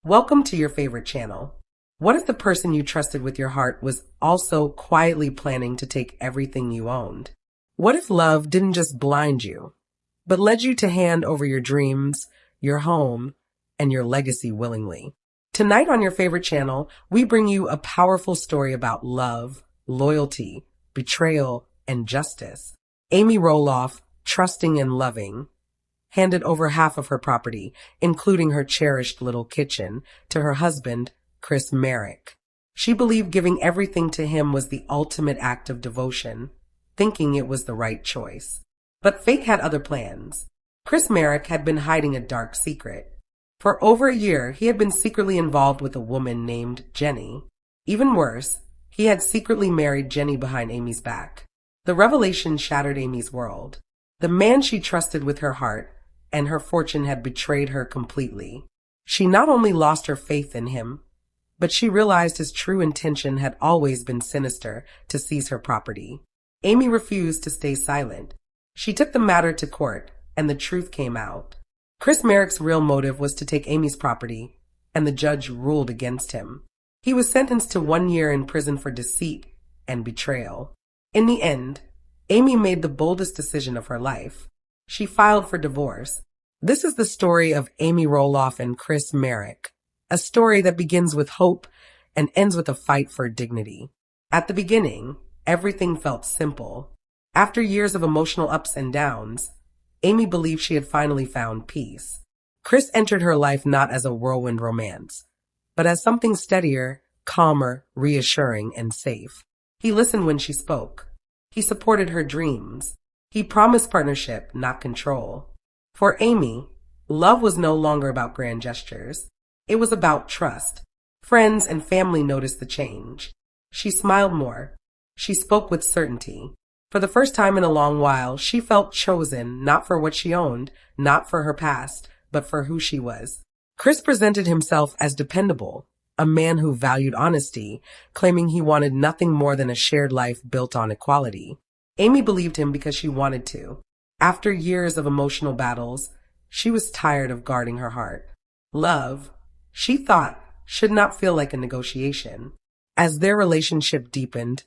Welcome to your favorite channel. What if the person you trusted with your heart was also quietly planning to take everything you owned? What if love didn't just blind you, but led you to hand over your dreams, your home, and your legacy willingly? Tonight on your favorite channel, we bring you a powerful story about love, loyalty, betrayal, and justice. Amy Roloff, trusting and loving, handed over half of her property, including her cherished little kitchen, to her husband, Marek. She believed giving everything to him was the ultimate act of devotion, thinking it was the right choice. But fate had other plans. Marek had been hiding a dark secret. For over a year, he had been secretly involved with a woman named Jenny. Even worse, he had secretly married Jenny behind Amy's back. The revelation shattered Amy's world. The man she trusted with her heart and her fortune had betrayed her completely. She not only lost her faith in him, but she realized his true intention had always been sinister, to seize her property. Amy refused to stay silent. She took the matter to court, and the truth came out. Marek's real motive was to take Amy's property, and the judge ruled against him. He was sentenced to 1 year in prison for deceit and betrayal. In the end, Amy made the boldest decision of her life. She filed for divorce. This is the story of Amy Roloff and Marek, a story that begins with hope and ends with a fight for dignity. At the beginning, everything felt simple. After years of emotional ups and downs, Amy believed she had finally found peace. Chris entered her life not as a whirlwind romance, but as something steadier, calmer, reassuring, and safe. He listened when she spoke. He supported her dreams. He promised partnership, not control. For Amy, love was no longer about grand gestures. It was about trust. Friends and family noticed the change. She smiled more. She spoke with certainty. For the first time in a long while, she felt chosen, not for what she owned, not for her past, but for who she was. Chris presented himself as dependable, a man who valued honesty, claiming he wanted nothing more than a shared life built on equality. Amy believed him because she wanted to. After years of emotional battles, she was tired of guarding her heart. Love, she thought, should not feel like a negotiation. As their relationship deepened,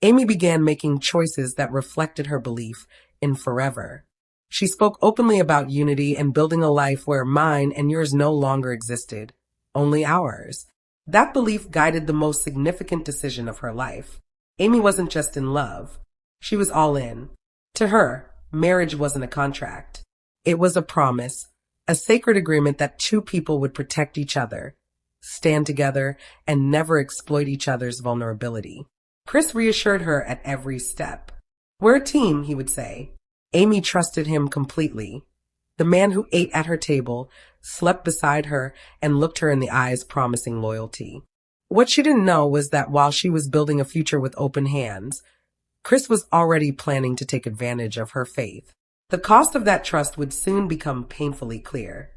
Amy began making choices that reflected her belief in forever. She spoke openly about unity and building a life where mine and yours no longer existed, only ours. That belief guided the most significant decision of her life. Amy wasn't just in love. She was all in. To her, marriage wasn't a contract. It was a promise, a sacred agreement that two people would protect each other, stand together, and never exploit each other's vulnerability. Chris reassured her at every step. "We're a team," he would say. Amy trusted him completely. The man who ate at her table, slept beside her, and looked her in the eyes, promising loyalty. What she didn't know was that while she was building a future with open hands, Chris was already planning to take advantage of her faith. The cost of that trust would soon become painfully clear.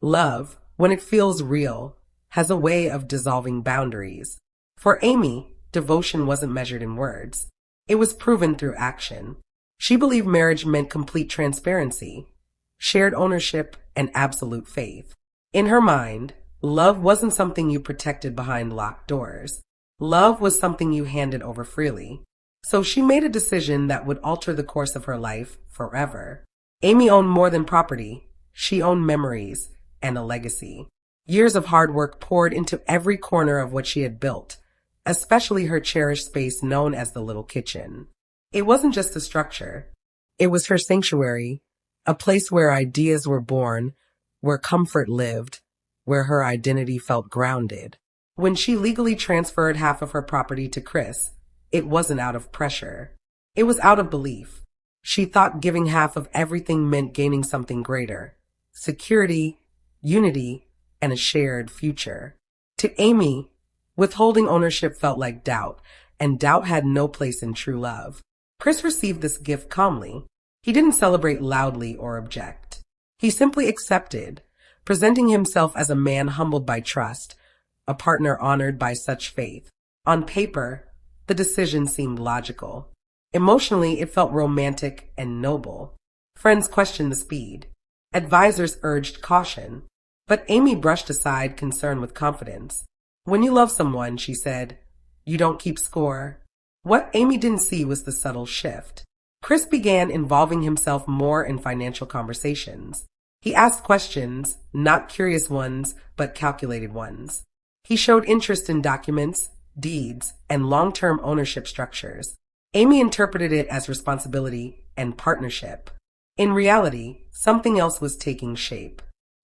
Love, when it feels real, has a way of dissolving boundaries. For Amy, devotion wasn't measured in words. It was proven through action. She believed marriage meant complete transparency, shared ownership, and absolute faith. In her mind, love wasn't something you protected behind locked doors. Love was something you handed over freely. So she made a decision that would alter the course of her life forever. Amy owned more than property. She owned memories and a legacy. Years of hard work poured into every corner of what she had built, especially her cherished space known as the little kitchen. It wasn't just a structure. It was her sanctuary, a place where ideas were born, where comfort lived, where her identity felt grounded. When she legally transferred half of her property to Chris, it wasn't out of pressure. It was out of belief. She thought giving half of everything meant gaining something greater: security, unity, and a shared future. To Amy, withholding ownership felt like doubt, and doubt had no place in true love. Chris received this gift calmly. He didn't celebrate loudly or object. He simply accepted, presenting himself as a man humbled by trust, a partner honored by such faith. On paper, the decision seemed logical. Emotionally, it felt romantic and noble. Friends questioned the speed. Advisors urged caution. But Amy brushed aside concern with confidence. When you love someone, she said, you don't keep score. What Amy didn't see was the subtle shift. Chris began involving himself more in financial conversations. He asked questions, not curious ones, but calculated ones. He showed interest in documents, deeds, and long-term ownership structures. Amy interpreted it as responsibility and partnership. In reality, something else was taking shape.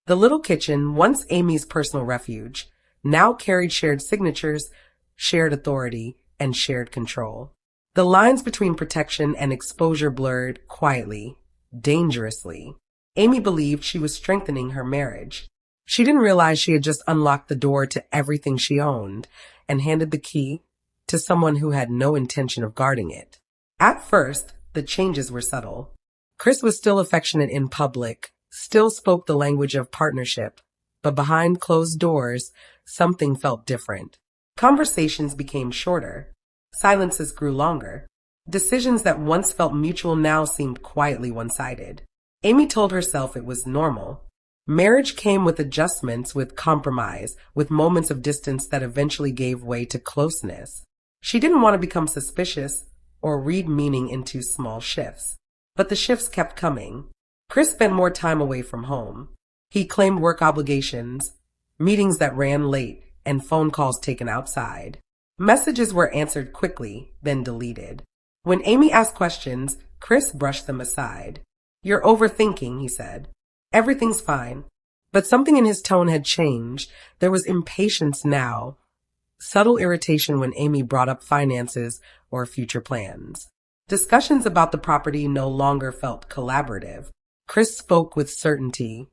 The little kitchen, once Amy's personal refuge, now carried shared signatures, shared authority, and shared control. The lines between protection and exposure blurred quietly, dangerously. Amy believed she was strengthening her marriage. She didn't realize she had just unlocked the door to everything she owned and handed the key to someone who had no intention of guarding it. At first, the changes were subtle. Chris was still affectionate in public, still spoke the language of partnership, but behind closed doors, something felt different. Conversations became shorter. Silences grew longer. Decisions that once felt mutual now seemed quietly one-sided. Amy told herself it was normal. Marriage came with adjustments, with compromise, with moments of distance that eventually gave way to closeness. She didn't want to become suspicious or read meaning into small shifts. But the shifts kept coming. Chris spent more time away from home. He claimed work obligations, meetings that ran late, and phone calls taken outside. Messages were answered quickly, then deleted. When Amy asked questions, Chris brushed them aside. You're overthinking, he said. Everything's fine. But something in his tone had changed. There was impatience now. Subtle irritation when Amy brought up finances or future plans. Discussions about the property no longer felt collaborative. Chris spoke with certainty,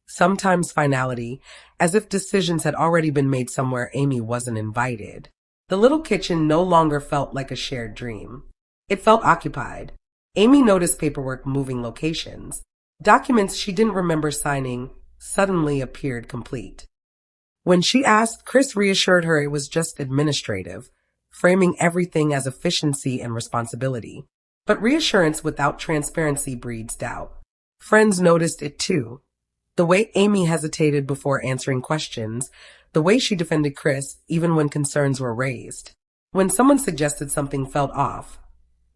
sometimes finality, as if decisions had already been made somewhere Amy wasn't invited. The little kitchen no longer felt like a shared dream. It felt occupied. Amy noticed paperwork moving locations. Documents she didn't remember signing suddenly appeared complete. When she asked, Chris reassured her it was just administrative, framing everything as efficiency and responsibility. But reassurance without transparency breeds doubt. Friends noticed it too. The way Amy hesitated before answering questions, the way she defended Chris even when concerns were raised. When someone suggested something felt off,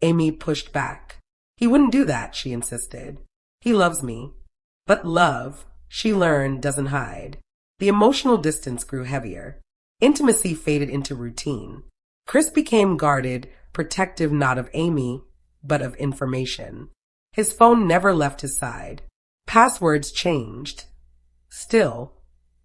Amy pushed back. He wouldn't do that, she insisted. He loves me. But love, she learned, doesn't hide. The emotional distance grew heavier. Intimacy faded into routine. Chris became guarded, protective not of Amy, but of information. His phone never left his side. Passwords changed. Still,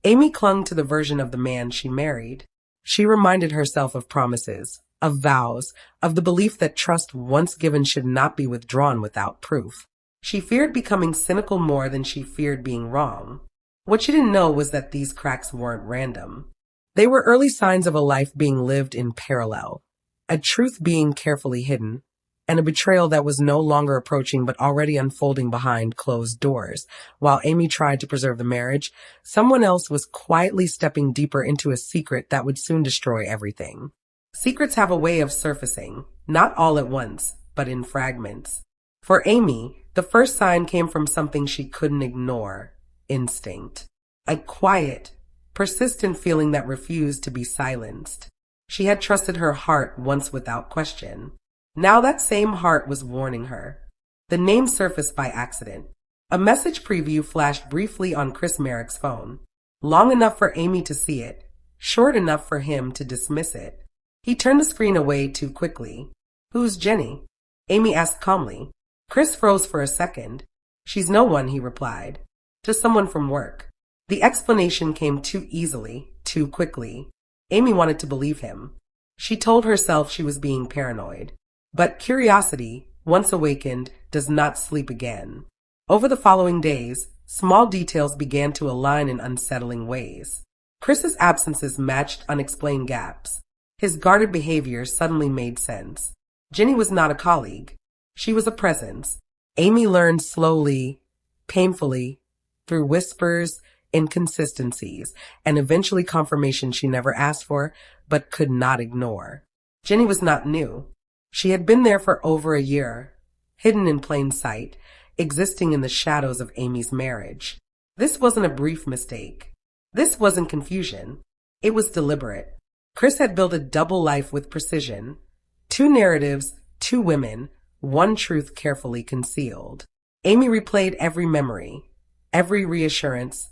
Amy clung to the version of the man she married. She reminded herself of promises, of vows, of the belief that trust once given should not be withdrawn without proof. She feared becoming cynical more than she feared being wrong. What she didn't know was that these cracks weren't random. They were early signs of a life being lived in parallel, a truth being carefully hidden, and a betrayal that was no longer approaching but already unfolding behind closed doors. While Amy tried to preserve the marriage, someone else was quietly stepping deeper into a secret that would soon destroy everything. Secrets have a way of surfacing, not all at once, but in fragments. For Amy, the first sign came from something she couldn't ignore: instinct. A quiet, persistent feeling that refused to be silenced. She had trusted her heart once without question. Now that same heart was warning her. The name surfaced by accident. A message preview flashed briefly on Chris Marek's phone. Long enough for Amy to see it, short enough for him to dismiss it. He turned the screen away too quickly. Who's Jenny? Amy asked calmly. Chris froze for a second. She's no one, he replied. Just someone from work. The explanation came too easily, too quickly. Amy wanted to believe him. She told herself she was being paranoid. But curiosity, once awakened, does not sleep again. Over the following days, small details began to align in unsettling ways. Chris's absences matched unexplained gaps. His guarded behavior suddenly made sense. Jenny was not a colleague. She was a presence. Amy learned slowly, painfully, through whispers, inconsistencies, and eventually confirmation she never asked for, but could not ignore. Jenny was not new. She had been there for over a year, hidden in plain sight, existing in the shadows of Amy's marriage. This wasn't a brief mistake. This wasn't confusion. It was deliberate. Chris had built a double life with precision. Two narratives, two women, one truth carefully concealed. Amy replayed every memory, every reassurance,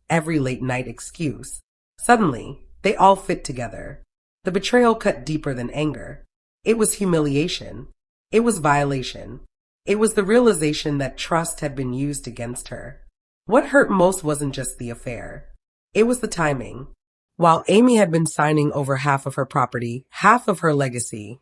every late-night excuse. Suddenly, they all fit together. The betrayal cut deeper than anger. It was humiliation. It was violation. It was the realization that trust had been used against her. What hurt most wasn't just the affair. It was the timing. While Amy had been signing over half of her property, half of her legacy,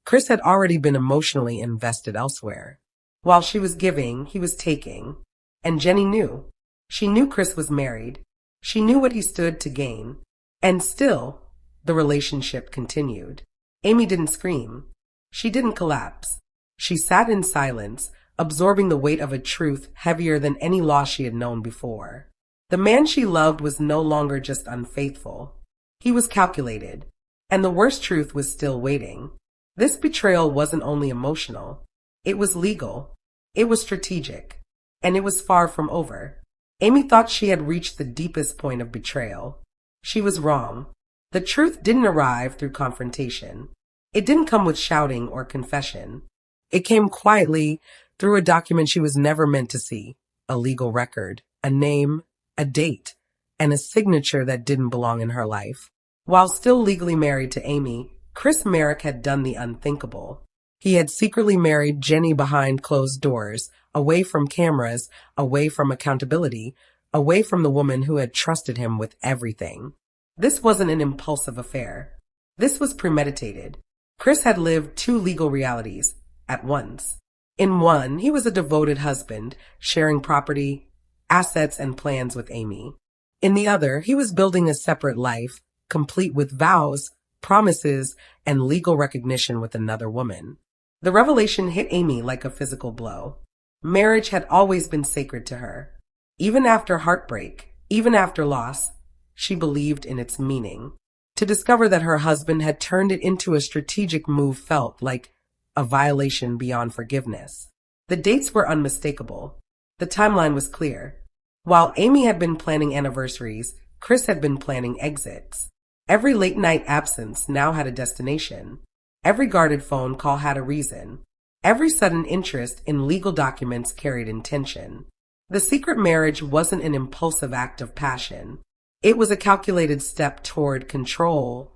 Chris had already been emotionally invested elsewhere. While she was giving, he was taking. And Jenny knew. She knew Chris was married. She knew what he stood to gain. And still, the relationship continued. Amy didn't scream. She didn't collapse. She sat in silence, absorbing the weight of a truth heavier than any loss she had known before. The man she loved was no longer just unfaithful. He was calculated. And the worst truth was still waiting. This betrayal wasn't only emotional. It was legal. It was strategic. And it was far from over. Amy thought she had reached the deepest point of betrayal. She was wrong. The truth didn't arrive through confrontation. It didn't come with shouting or confession. It came quietly through a document she was never meant to see, a legal record, a name, a date, and a signature that didn't belong in her life. While still legally married to Amy, Chris Marek had done the unthinkable. He had secretly married Jenny behind closed doors, away from cameras, away from accountability, away from the woman who had trusted him with everything. This wasn't an impulsive affair. This was premeditated. Chris had lived two legal realities at once. In one, he was a devoted husband, sharing property, assets, and plans with Amy. In the other, he was building a separate life, complete with vows, promises, and legal recognition with another woman. The revelation hit Amy like a physical blow. Marriage had always been sacred to her. Even after heartbreak, even after loss, she believed in its meaning. To discover that her husband had turned it into a strategic move felt like a violation beyond forgiveness. The dates were unmistakable. The timeline was clear. While Amy had been planning anniversaries, Chris had been planning exits. Every late-night absence now had a destination. Every guarded phone call had a reason. Every sudden interest in legal documents carried intention. The secret marriage wasn't an impulsive act of passion. It was a calculated step toward control,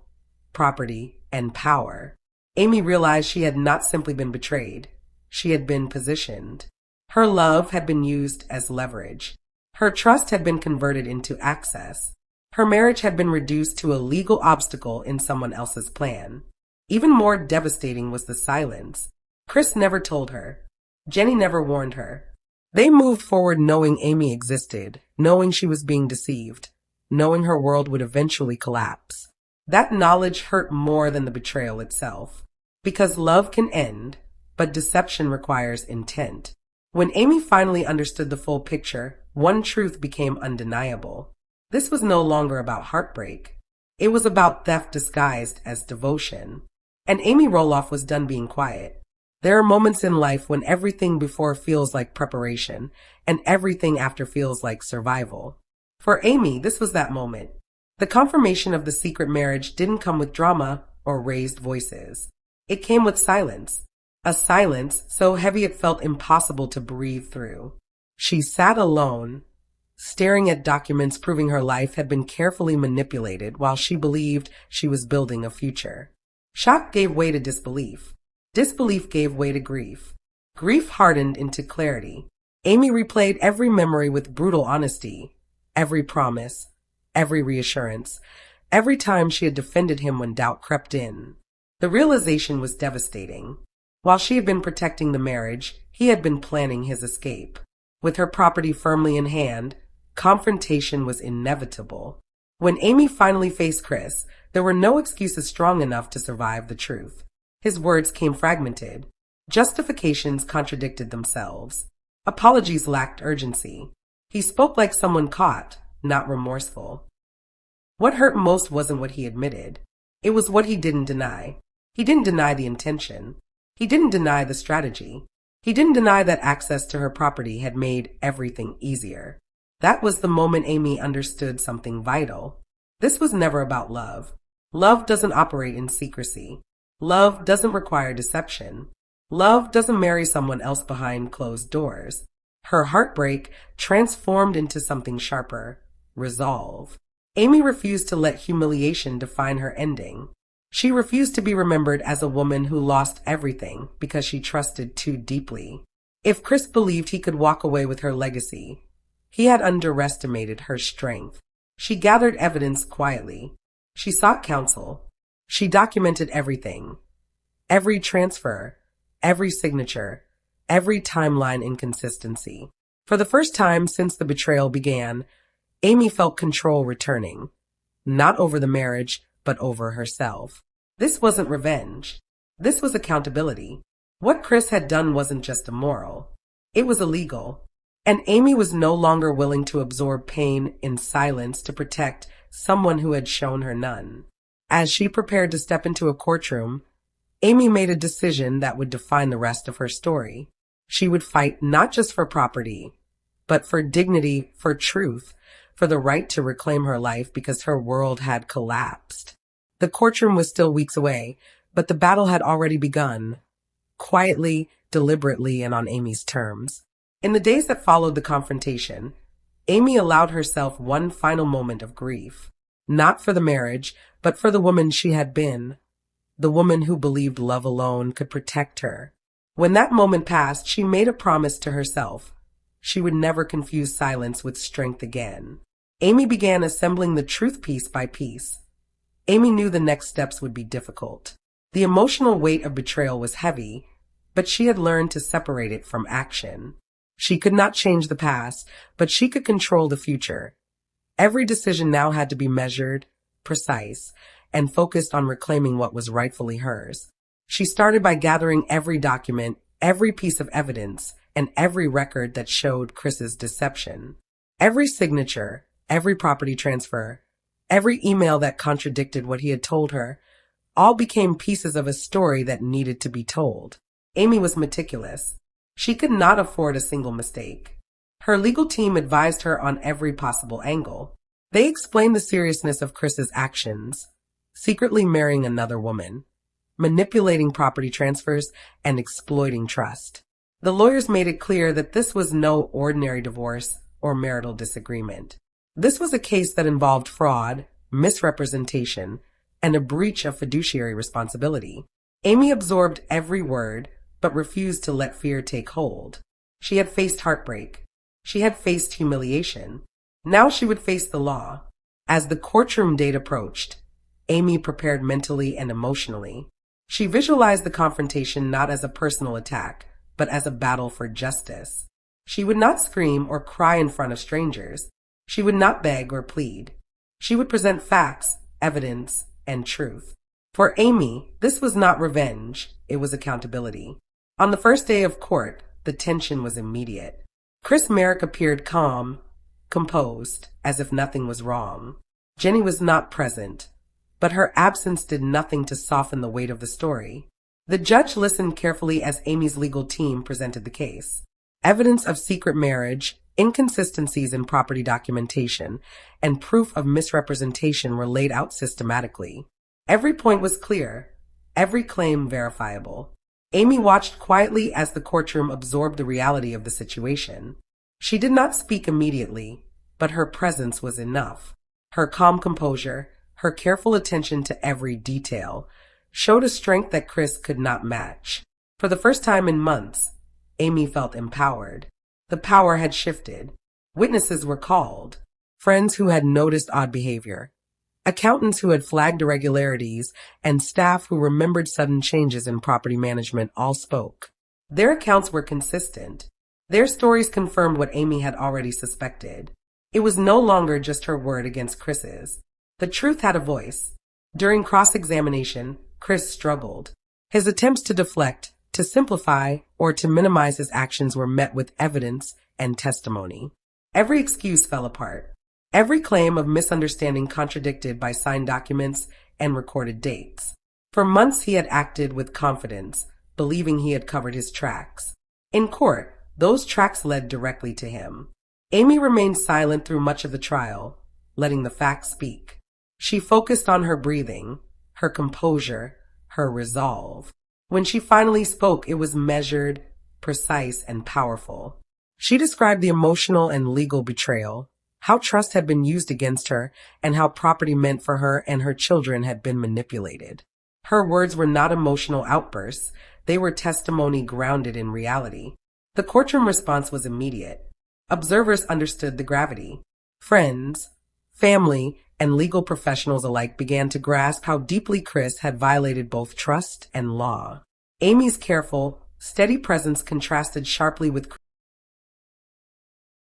property, and power. Amy realized she had not simply been betrayed. She had been positioned. Her love had been used as leverage. Her trust had been converted into access. Her marriage had been reduced to a legal obstacle in someone else's plan. Even more devastating was the silence. Chris never told her. Jenny never warned her. They moved forward knowing Amy existed, knowing she was being deceived, knowing her world would eventually collapse. That knowledge hurt more than the betrayal itself. Because love can end, but deception requires intent. When Amy finally understood the full picture, one truth became undeniable. This was no longer about heartbreak. It was about theft disguised as devotion. And Amy Roloff was done being quiet. There are moments in life when everything before feels like preparation, and everything after feels like survival. For Amy, this was that moment. The confirmation of the secret marriage didn't come with drama or raised voices. It came with silence. A silence so heavy it felt impossible to breathe through. She sat alone, staring at documents proving her life had been carefully manipulated while she believed she was building a future. Shock gave way to disbelief. Disbelief gave way to grief. Grief hardened into clarity. Amy replayed every memory with brutal honesty, every promise, every reassurance, every time she had defended him when doubt crept in. The realization was devastating. While she had been protecting the marriage, he had been planning his escape. With her property firmly in hand, confrontation was inevitable. When Amy finally faced Chris, there were no excuses strong enough to survive the truth. His words came fragmented. Justifications contradicted themselves. Apologies lacked urgency. He spoke like someone caught, not remorseful. What hurt most wasn't what he admitted. It was what he didn't deny. He didn't deny the intention. He didn't deny the strategy. He didn't deny that access to her property had made everything easier. That was the moment Amy understood something vital. This was never about love. Love doesn't operate in secrecy. Love doesn't require deception. Love doesn't marry someone else behind closed doors. Her heartbreak transformed into something sharper: resolve. Amy refused to let humiliation define her ending. She refused to be remembered as a woman who lost everything because she trusted too deeply. If Chris believed he could walk away with her legacy, he had underestimated her strength. She gathered evidence quietly. She sought counsel. She documented everything. Every transfer, every signature, every timeline inconsistency. For the first time since the betrayal began, Amy felt control returning. Not over the marriage, but over herself. This wasn't revenge. This was accountability. What Chris had done wasn't just immoral. It was illegal. And Amy was no longer willing to absorb pain in silence to protect someone who had shown her none. As she prepared to step into a courtroom, Amy made a decision that would define the rest of her story. She would fight not just for property, but for dignity, for truth, for the right to reclaim her life because her world had collapsed. The courtroom was still weeks away, but the battle had already begun, quietly, deliberately, and on Amy's terms. In the days that followed the confrontation, Amy allowed herself one final moment of grief, not for the marriage, but for the woman she had been, the woman who believed love alone could protect her. When that moment passed, she made a promise to herself. She would never confuse silence with strength again. Amy began assembling the truth piece by piece. Amy knew the next steps would be difficult. The emotional weight of betrayal was heavy, but she had learned to separate it from action. She could not change the past, but she could control the future. Every decision now had to be measured, precise, and focused on reclaiming what was rightfully hers. She started by gathering every document, every piece of evidence, and every record that showed Chris's deception. Every signature, every property transfer, every email that contradicted what he had told her, all became pieces of a story that needed to be told. Amy was meticulous. She could not afford a single mistake. Her legal team advised her on every possible angle. They explained the seriousness of Chris's actions, secretly marrying another woman, manipulating property transfers, and exploiting trust. The lawyers made it clear that this was no ordinary divorce or marital disagreement. This was a case that involved fraud, misrepresentation, and a breach of fiduciary responsibility. Amy absorbed every word, but refused to let fear take hold. She had faced heartbreak. She had faced humiliation. Now she would face the law. As the courtroom date approached, Amy prepared mentally and emotionally. She visualized the confrontation not as a personal attack, but as a battle for justice. She would not scream or cry in front of strangers. She would not beg or plead. She would present facts, evidence, and truth. For Amy, this was not revenge, it was accountability. On the first day of court, the tension was immediate. Marek appeared calm, composed, as if nothing was wrong. Jenny was not present, but her absence did nothing to soften the weight of the story. The judge listened carefully as Amy's legal team presented the case. Evidence of secret marriage, inconsistencies in property documentation, and proof of misrepresentation were laid out systematically. Every point was clear, every claim verifiable. Amy watched quietly as the courtroom absorbed the reality of the situation. She did not speak immediately, but her presence was enough. Her calm composure, her careful attention to every detail, showed a strength that Chris could not match. For the first time in months, Amy felt empowered. The power had shifted. Witnesses were called. Friends who had noticed odd behavior. Accountants who had flagged irregularities, and staff who remembered sudden changes in property management all spoke. Their accounts were consistent. Their stories confirmed what Amy had already suspected. It was no longer just her word against Chris's. The truth had a voice. During cross-examination, Chris struggled. His attempts to deflect, to simplify, or to minimize his actions were met with evidence and testimony. Every excuse fell apart. Every claim of misunderstanding contradicted by signed documents and recorded dates. For months he had acted with confidence, believing he had covered his tracks. In court, those tracks led directly to him. Amy remained silent through much of the trial, letting the facts speak. She focused on her breathing, her composure, her resolve. When she finally spoke, it was measured, precise, and powerful. She described the emotional and legal betrayal, how trust had been used against her, and how property meant for her and her children had been manipulated. Her words were not emotional outbursts, they were testimony grounded in reality. The courtroom response was immediate. Observers understood the gravity. Friends, family, and legal professionals alike began to grasp how deeply Chris had violated both trust and law. Amy's careful, steady presence contrasted sharply with